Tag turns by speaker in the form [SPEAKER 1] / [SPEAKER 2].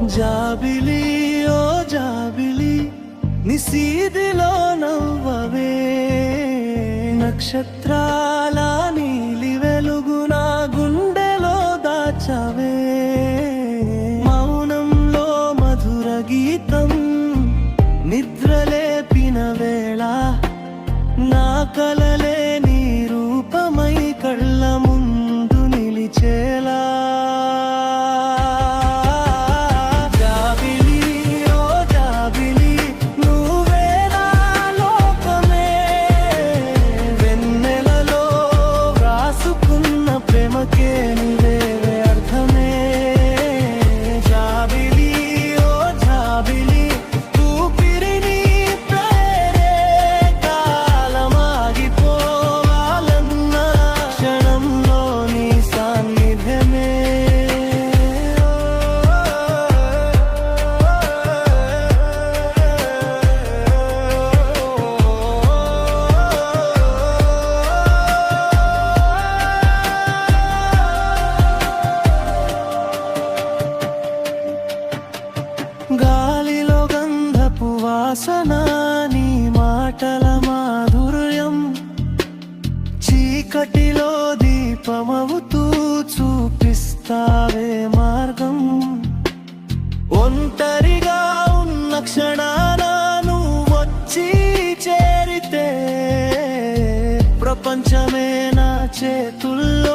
[SPEAKER 1] జాబిలి ఓ జాబిలి నిశీదిలో నవ్వవే, నక్షత్రాల నీలి వెలుగు నా గుండెలో దాచవే. మౌనంలో మధుర గీతం నిద్రలేపిన వేళ నా కలలే నీ రూపమై కళ్ళ ముందు నిలిచేలా. గాలిలో గంధపు వాసన, నీ మాటల మాధుర్యం, చీకటిలో దీపమవుతూ చూపిస్తావే మార్గం. ఒంటరిగా ఉన్న క్షణాన నువ్వు వచ్చి చేరితే ప్రపంచమే నా చేతుల్లో